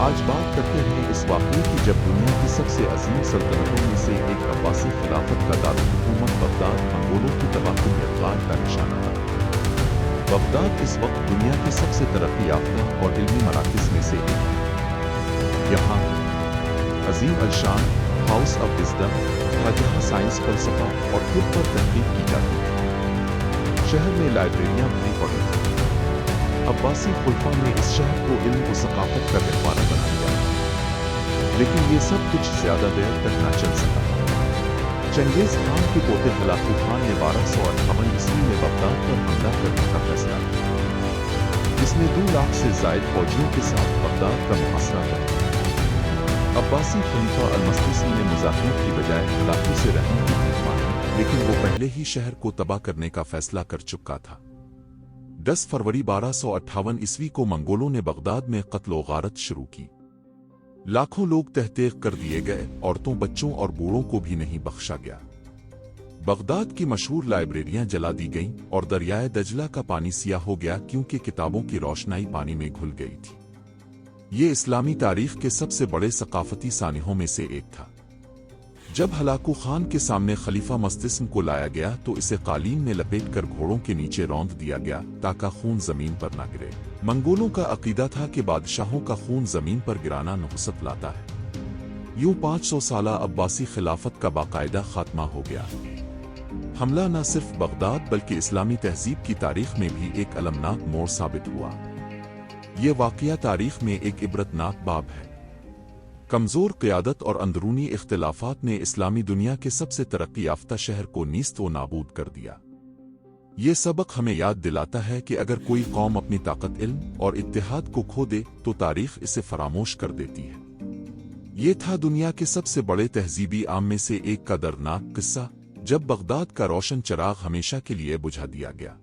آج بات کرتے ہیں اس واقعے کی جب دنیا کی سب سے عظیم سلطنتوں میں سے ایک عباسی خلافت کا دارالحکومت بغداد منگولوں کی تباہی میں اقبال کا نشانہ تھا۔ بغداد اس وقت دنیا کے سب سے ترقی یافتہ اور علمی مراکز میں سے ایک ہے۔ یہاں عظیم الشان ہاؤس آف وزڈم تھا جہاں سائنس، فلسفہ اور طب پر تحقیق کی جاتی تھی۔ شہر میں لائبریریاں بھری پڑی تھیں۔ عباسی خلفاء نے اس شہر کو علم و ثقافت کا گہوارہ بنا دیا، لیکن یہ سب کچھ زیادہ دیر تک نہ چل سکا۔ چنگیز خان کے پوتے ہلاکو خان نے 1258 عیسوی میں بغداد پر حملہ کرنے کا فیصلہ کیا، جس نے 2 لاکھ سے زائد فوجیوں کے ساتھ بغداد کا محاصرہ کیا۔ عباسی خلیفہ المسیسی نے مذاکرات کی بجائے ہلاکو سے رحم کی بھیک مانگی، لیکن وہ پہلے ہی شہر کو تباہ کرنے کا فیصلہ کر چکا تھا۔ 10 فروری 1258 عیسوی کو منگولوں نے بغداد میں قتل و غارت شروع کی۔ لاکھوں لوگ تحقیق کر دیے گئے، عورتوں، بچوں اور بوڑھوں کو بھی نہیں بخشا گیا۔ بغداد کی مشہور لائبریریاں جلا دی گئیں اور دریائے دجلہ کا پانی سیاہ ہو گیا کیونکہ کتابوں کی روشنائی پانی میں گھل گئی تھی۔ یہ اسلامی تاریخ کے سب سے بڑے ثقافتی سانحوں میں سے ایک تھا۔ جب ہلاکو خان کے سامنے خلیفہ مستسم کو لایا گیا تو اسے قالین میں لپیٹ کر گھوڑوں کے نیچے روند دیا گیا تاکہ خون زمین پر نہ گرے۔ منگولوں کا عقیدہ تھا کہ بادشاہوں کا خون زمین پر گرانا نحوست لاتا ہے۔ یوں 500 سالہ عباسی خلافت کا باقاعدہ خاتمہ ہو گیا۔ حملہ نہ صرف بغداد بلکہ اسلامی تہذیب کی تاریخ میں بھی ایک المناک موڑ ثابت ہوا۔ یہ واقعہ تاریخ میں ایک عبرتناک باب ہے۔ کمزور قیادت اور اندرونی اختلافات نے اسلامی دنیا کے سب سے ترقی یافتہ شہر کو نیست و نابود کر دیا۔ یہ سبق ہمیں یاد دلاتا ہے کہ اگر کوئی قوم اپنی طاقت، علم اور اتحاد کو کھو دے تو تاریخ اسے فراموش کر دیتی ہے۔ یہ تھا دنیا کے سب سے بڑے تہذیبی عام میں سے ایک کا دردناک قصہ، جب بغداد کا روشن چراغ ہمیشہ کے لیے بجھا دیا گیا۔